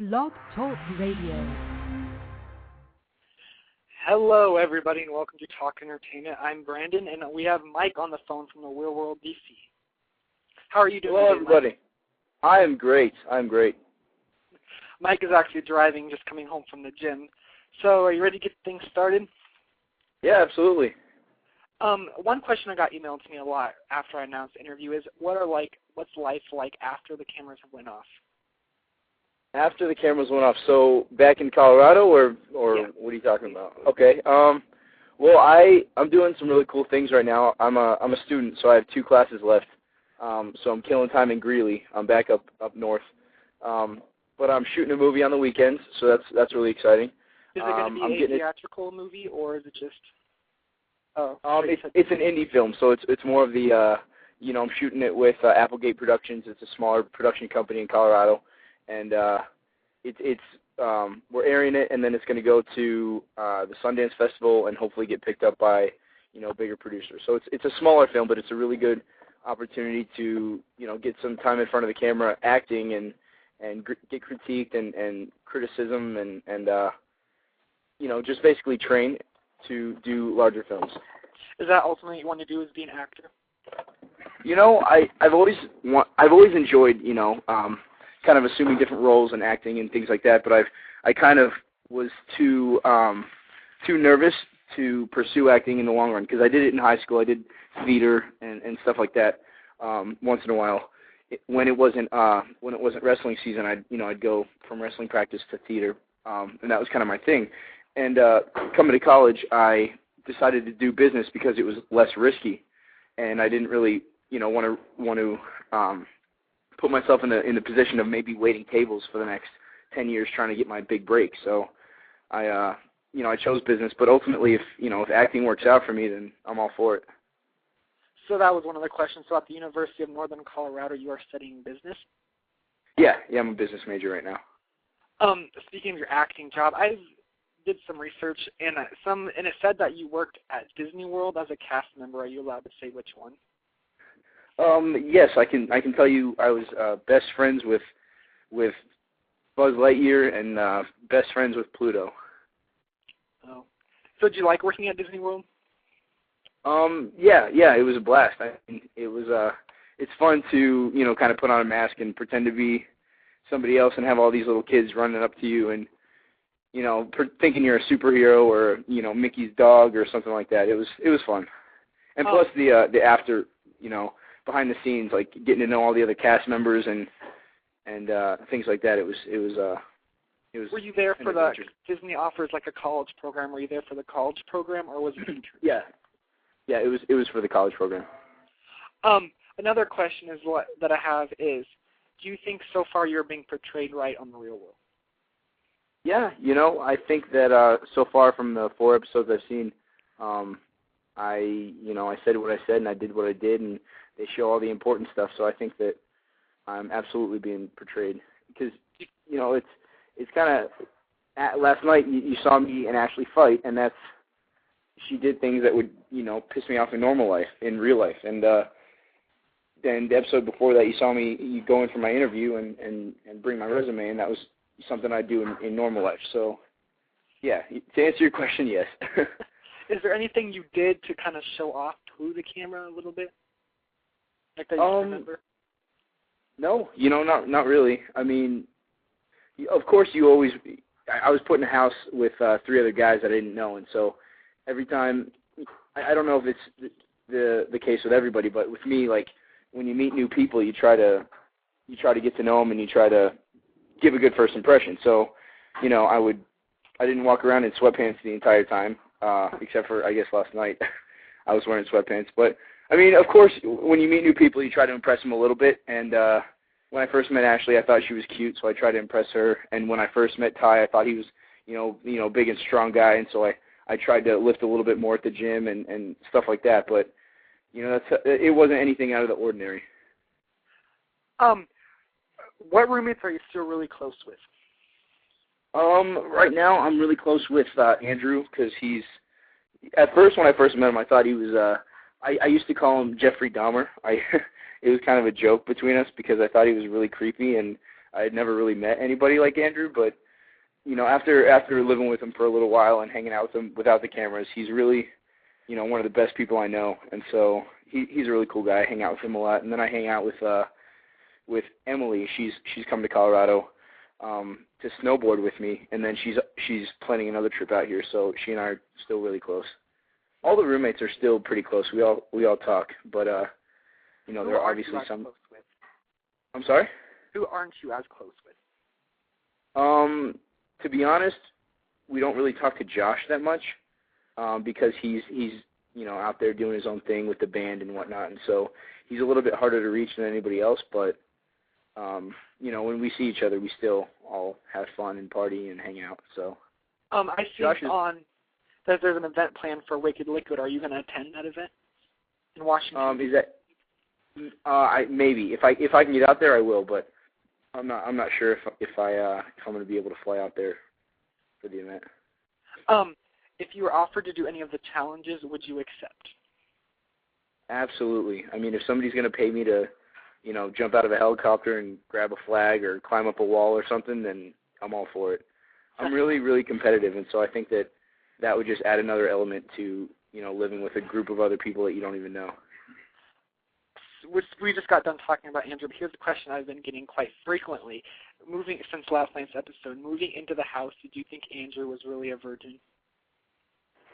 Blog Talk Radio. Hello, everybody, and welcome to Talk Entertainment. I'm Brandon, and we have Mike on the phone from the Real World, DC. How are you doing today, everybody? Mike? I am great. Mike is actually driving, just coming home from the gym. So are you ready to get things started? Yeah, absolutely. One question I got emailed to me a lot after I announced the interview is, what's life like after the cameras went off? After the cameras went off, so back in Colorado, or yeah. What are you talking about? Okay. Well, I'm doing some really cool things right now. I'm a student, so I have 2 classes left. So I'm killing time in Greeley. I'm back up north. But I'm shooting a movie on the weekends, so that's really exciting. Is it going to be a theatrical movie, or is it just? It's an indie film, so it's more of the I'm shooting it with Applegate Productions. It's a smaller production company in Colorado. And we're airing it, and then it's going to go to the Sundance Festival and hopefully get picked up by, bigger producers. So it's a smaller film, but it's a really good opportunity to, get some time in front of the camera acting and get critiqued and criticism and just basically train to do larger films. Is that ultimately what you want to do, is be an actor? I've always enjoyed, kind of assuming different roles and acting and things like that, but I kind of was too nervous to pursue acting in the long run, because I did it in high school. I did theater and stuff like that once in a while. When it wasn't wrestling season, I'd go from wrestling practice to theater, and that was kind of my thing. And coming to college, I decided to do business because it was less risky, and I didn't really want to put myself in the position of maybe waiting tables for the next 10 years trying to get my big break. So I chose business, but ultimately if acting works out for me, then I'm all for it. So that was one of the questions. So at the University of Northern Colorado, you are studying business? Yeah, I'm a business major right now. Speaking of your acting job, I did some research, and it said that you worked at Disney World as a cast member. Are you allowed to say which one? Yes, I can tell you I was best friends with Buzz Lightyear and best friends with Pluto. Oh. So did you like working at Disney World? Yeah, it was a blast. It's fun to, kind of put on a mask and pretend to be somebody else and have all these little kids running up to you and, thinking you're a superhero or, Mickey's dog or something like that. It was fun. And plus the after, behind the scenes, like getting to know all the other cast members and things like that. It was. Were you there for the Disney offers like a college program? Were you there for the college program, or was it an intern? Yeah. It was for the college program. Another question that I have is, do you think so far you're being portrayed right on The Real World? Yeah, I think that so far from the 4 episodes I've seen, I said what I said and I did what I did, and they show all the important stuff. So I think that I'm absolutely being portrayed, because it's kind of last night you saw me and Ashley fight, and she did things that would piss me off in real life, and then the episode before that you saw me go in for my interview and bring my resume, and that was something I do in normal life. So yeah, to answer your question, yes. Is there anything you did to kind of show off to the camera a little bit? Like that you remember? No, not really. I mean, of course I was put in a house with 3 other guys that I didn't know, and so every time, I don't know if it's the case with everybody, but with me, like, when you meet new people, you try to get to know them, and you try to give a good first impression. So, I didn't walk around in sweatpants the entire time, except for, I guess, last night. I was wearing sweatpants. But, I mean, of course, when you meet new people, you try to impress them a little bit. And when I first met Ashley, I thought she was cute, so I tried to impress her. And when I first met Ty, I thought he was, big and strong guy, and so I tried to lift a little bit more at the gym and stuff like that. But, it wasn't anything out of the ordinary. What roommates are you still really close with? Right now I'm really close with Andrew, because at first when I first met him, I thought he was I used to call him Jeffrey Dahmer. It was kind of a joke between us because I thought he was really creepy, and I had never really met anybody like Andrew, but after living with him for a little while and hanging out with him without the cameras, he's really, one of the best people I know, and so he's a really cool guy. I hang out with him a lot, and then I hang out with Emily. She's come to Colorado to snowboard with me, and then she's planning another trip out here, so she and I are still really close. All the roommates are still pretty close. We all talk, but there are obviously some. Close with? I'm sorry? Who aren't you as close with? To be honest, we don't really talk to Josh that much because he's out there doing his own thing with the band and whatnot, and so he's a little bit harder to reach than anybody else. But when we see each other, we still all have fun and party and hang out. So I see that there's an event planned for Wicked Liquid. Are you going to attend that event in Washington? Is that maybe if I can get out there, I will, but I'm not sure if I'm going to be able to fly out there for the event. If you were offered to do any of the challenges, would you accept? Absolutely. I mean, if somebody's going to pay me to, jump out of a helicopter and grab a flag or climb up a wall or something, then I'm all for it. I'm really, really competitive, and so I think that would just add another element to, living with a group of other people that you don't even know. We just got done talking about Andrew, but here's the question I've been getting quite frequently. Since last night's episode, moving into the house, did you think Andrew was really a virgin?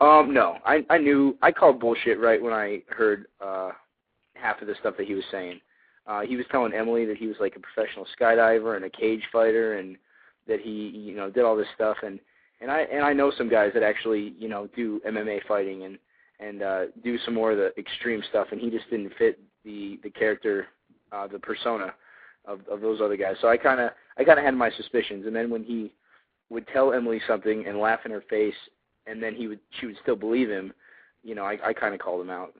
No. I called bullshit right when I heard half of the stuff that he was saying. He was telling Emily that he was like a professional skydiver and a cage fighter, and that he, did all this stuff, and I know some guys that actually, do MMA fighting and do some more of the extreme stuff, and he just didn't fit the character, the persona of those other guys. So I kind of had my suspicions, and then when he would tell Emily something and laugh in her face, and then she would still believe him, I kind of called him out.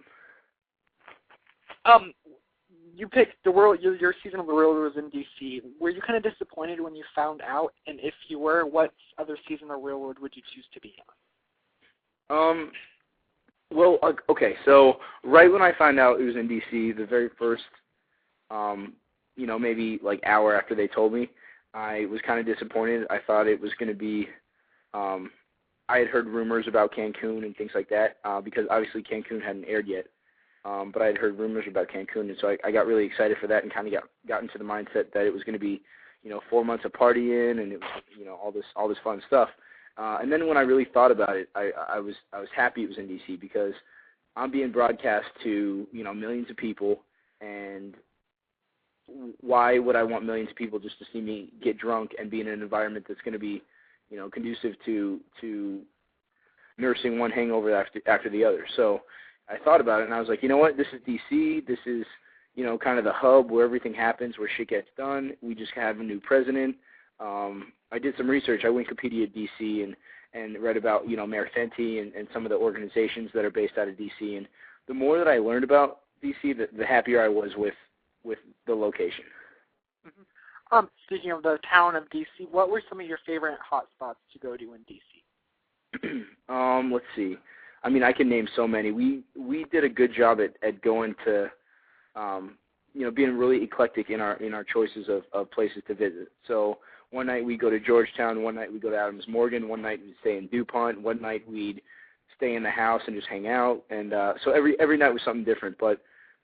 You picked the world. Your season of the world was in D.C. Were you kind of disappointed when you found out? And if you were, what other season of Railroad would you choose to be on? Well, okay. So right when I found out it was in D.C., the very first, maybe like hour after they told me, I was kind of disappointed. I thought it was going to be. I had heard rumors about Cancun and things like that because obviously Cancun hadn't aired yet. But I had heard rumors about Cancun, and so I got really excited for that and kind of got into the mindset that it was going to be, 4 months of partying and it was, all this fun stuff. And then when I really thought about it, I was happy it was in D.C. because I'm being broadcast to, millions of people, and why would I want millions of people just to see me get drunk and be in an environment that's going to be, conducive to nursing one hangover after the other? So I thought about it, and I was like, you know what, this is D.C., this is, kind of the hub where everything happens, where shit gets done. We just have a new president. I did some research. I Wikipedia'd D.C. and read about, Mayor Fenty and some of the organizations that are based out of D.C., and the more that I learned about D.C., the happier I was with the location. Mm-hmm. Speaking of the town of D.C., what were some of your favorite hot spots to go to in D.C.? Let's see. I mean, I can name so many. We did a good job at going to, being really eclectic in our choices of places to visit. So one night we go to Georgetown, one night we go to Adams Morgan, one night we'd stay in DuPont, one night we'd stay in the house and just hang out. And so every night was something different. But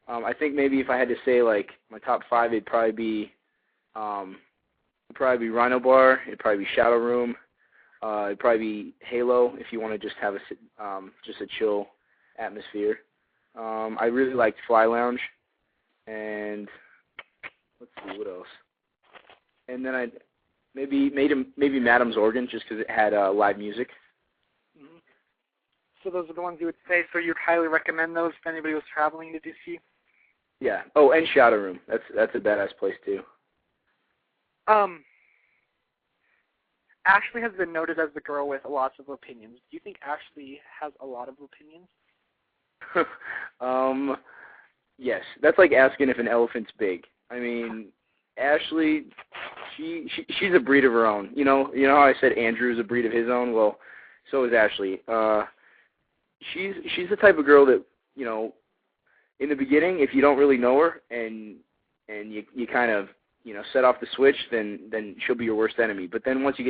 I think maybe if I had to say like my top 5, it'd probably be Rhino Bar, it'd probably be Shadow Room. It'd probably be Halo if you want to just have just a chill atmosphere. I really liked Fly Lounge, and let's see what else. And then I'd maybe Madam's Organ just because it had live music. Mm-hmm. So those are the ones you would say. So you'd highly recommend those if anybody was traveling to DC. Yeah. Oh, and Shadow Room. That's a badass place too. Ashley has been noted as the girl with lots of opinions. Do you think Ashley has a lot of opinions? Yes. That's like asking if an elephant's big. I mean, Ashley, she's a breed of her own. You know how I said Andrew is a breed of his own? Well, so is Ashley. She's the type of girl that, in the beginning, if you don't really know her and you kind of, set off the switch, then she'll be your worst enemy. But then once you get to